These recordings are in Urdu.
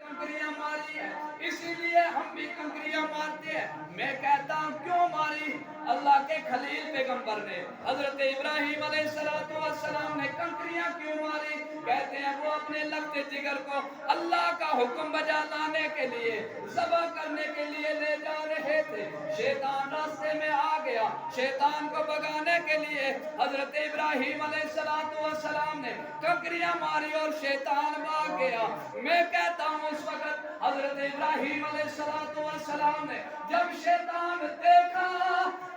کنکریاں ماری ہیں، اسی لیے ہم بھی کنکریاں مارتے ہیں۔ میں کہتا ہوں کیوں ماری؟ اللہ کے خلیل پیغمبر نے حضرت ابراہیم علیہ السلام نے کنکریاں کیوں ماری؟ کہتے ہیں وہ اپنے لگتے جگر کو اللہ کا حکم بجا لانے کے لیے، ذبح کرنے کے لیے لے جا رہے تھے۔ شیطان راستے میں آ گیا، شیطان کو بگانے کے لیے حضرت ابراہیم علیہ السلام نے کنکریاں ماری اور شیطان بھاگ گیا۔ میں کہتا ہوں اس وقت حضرت ابراہیم علیہ السلام نے جب شیطان دیکھا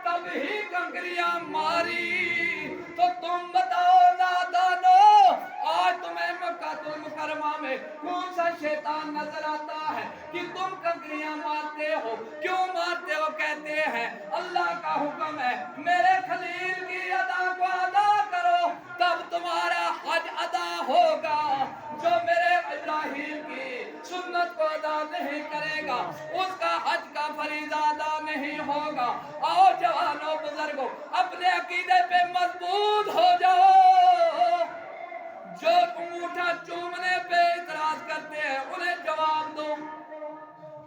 تب ہی کنکریاں ماری۔ تو تم بتاؤ نادانو، آج تمہیں مکہ المکرمہ میں کون سا شیطان نظر آتا ہے کہ تم کنکریاں مارتے ہو؟ کیوں مارتے ہو؟ کہتے ہیں اللہ کا حکم ہے میرے خلیل کی ادا کو ادا کرو تب تمہارا حج ادا ہوگا۔ جو میرے ابراہیم کی سنت کو ادا نہیں کرے گا اس کا حج کا فریضہ ادا نہیں ہوگا۔ آؤ جوانوں بزرگوں اپنے عقیدے پہ مضبوط ہو جاؤ۔ جو انگوٹھا چومنے پہ اعتراض کرتے ہیں انہیں جواب دو،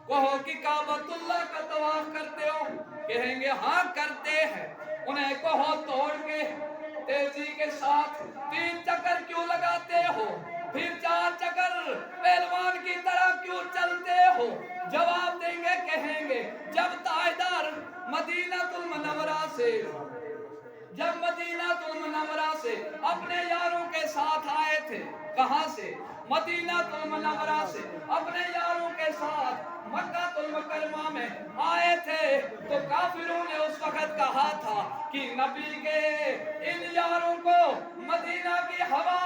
کہو کہ کعبۃ اللہ کا طواف کرتے ہو، کہیں گے ہاں کرتے ہیں۔ انہیں کہو توڑ کے تیزی کے ساتھ 3 چکر کیوں لگاتے ہو، پھر 4 چکر پہلوان کی طرح کیوں چلتے ہو؟ جواب دیں گے، کہیں گے جب تاجدار مدینہ المنورہ سے اپنے یاروں کے ساتھ آئے تھے، کہاں سے؟ مدینہ المنورہ سے اپنے یاروں کے ساتھ مکہ المکرمہ میں آئے تھے تو کافروں نے اس وقت کہا تھا کہ نبی کے ان یاروں کو مدینہ کی ہوا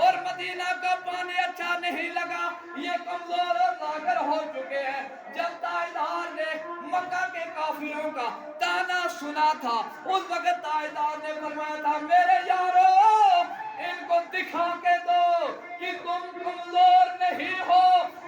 اور مدینہ کا پانی اچھا نہیں لگا، یہ کمزور اور لاغر ہو چکے ہیں۔ جب تاجدار نے مکہ کے کافروں کا تانا سنا تھا اس وقت تاجدار نے فرمایا تھا میرے یارو ان کو دکھا کے دو کہ تم کمزور نہیں ہو،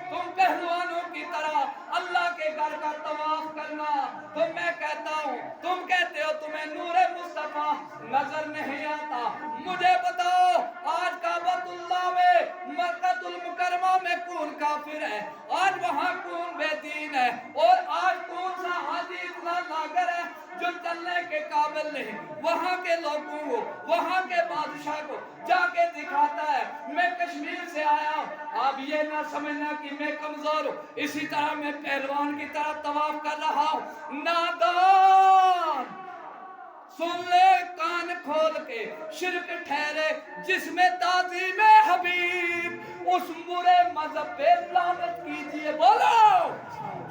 تم پہلوانوں کی طرح اللہ کے گھر کا طواف کرنا۔ تو میں کہتا ہوں تم کہتے ہو تمہیں نور مصطفیٰ نظر نہیں آتا، مجھے بتاؤ آج کعبۃ اللہ میں مکہ المکرمہ میں کون کافر ہے؟ آج وہاں کون بے دین ہے؟ اور آج کون سا حاجی اتنا لاغر ہے جو چلنے کے قابل نہیں؟ وہاں کے لوگوں کو، وہاں کے بادشاہ کو جا کے دکھاتا ہے میں کشمیر سے آیا ہوں، آپ یہ نہ سمجھنا کہ میں کمزور ہوں، اسی طرح میں پہلوان کی طرح طواف کر رہا ہوں۔ نادان سن لے کان کھول کے، شرک ٹھہرے جس میں تعظیم حبیب، اس برے مذہب پہ لعنت کیجئے۔ بولو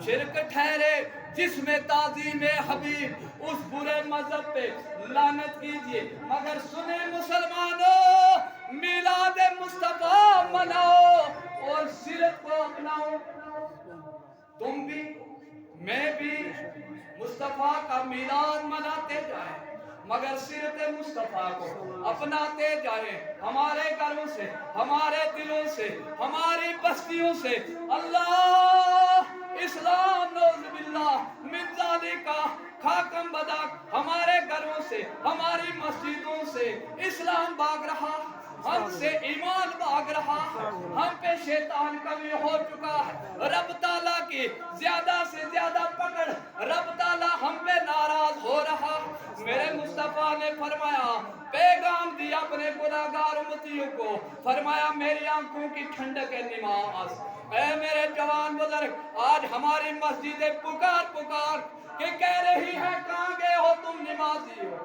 شرک ٹھہرے جس میں تعظیم حبیب، اس برے مذہب پہ لعنت کیجئے۔ مگر سنے مسلمانوں میلاد مصطفیٰ مناؤ اور سیرت کو اپناؤ۔ تم بھی میں بھی مصطفیٰ کا میلاد مناتے جائیں مگر سیرت مصطفیٰ کو اپناتے جائیں، ہمارے گھروں سے، ہمارے دلوں سے، ہماری بستیوں سے اللہ اسلام نعوذ باللہ من ذالکا خاکم بدا، ہمارے گھروں سے، ہماری مسجدوں سے اسلام بھاگ رہا، ہم سے ایمان بھاگ رہا، ہم پہ شیطان کمی ہو چکا ہے، رب تعالیٰ کی زیادہ سے زیادہ پکڑ، رب تعالیٰ ہم پہ ناراض ہو رہا۔ میرے مصطفیٰ نے فرمایا، پیغام دیا اپنے گناہگار امتیوں کو، فرمایا میری آنکھوں کی ٹھنڈک ہے نماز۔ اے میرے جوان بزرگ آج ہماری مسجدیں پکار پکار کہ کہہ رہی ہے کہاں گئے ہو تم نمازی ہو؟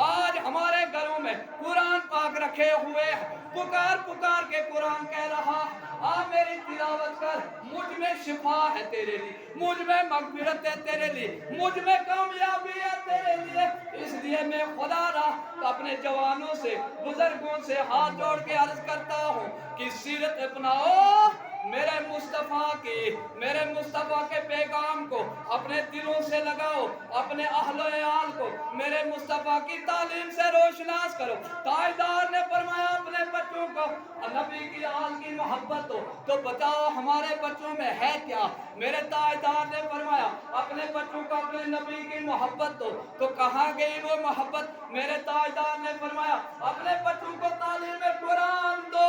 آج ہمارے گھروں میں قرآن پاک رکھے ہوئے ہیں، پکار پکار کے قرآن کہہ رہا آ میری تلاوت کر، مجھ میں شفا ہے تیرے لیے، مجھ میں مغفرت ہے تیرے لیے، مجھ میں کامیابی ہے تیرے لیے۔ اس لیے میں خدا رہا اپنے جوانوں سے، بزرگوں سے ہاتھ جوڑ کے عرض کرتا ہوں کہ سیرت اپناؤ، میرے مصطفیٰ کی، میرے مصطفیٰ کے پیغام کو اپنے دلوں سے لگاؤ، اپنے اہل و عیال کو میرے مصطفیٰ کی تعلیم سے روشناس کرو۔ تاجدار نے فرمایا اپنے بچوں کو نبی کی آل کی محبت ہو تو بتاؤ ہمارے بچوں میں ہے کیا؟ میرے تاجدار نے فرمایا اپنے بچوں کو اپنے نبی کی محبت ہو تو کہاں گئی وہ محبت؟ میرے تاجدار نے فرمایا اپنے بچوں کو تعلیم قرآن دو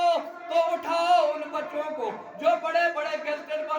تو اٹھاؤ ان بچوں کو جو بڑے بڑے گزٹر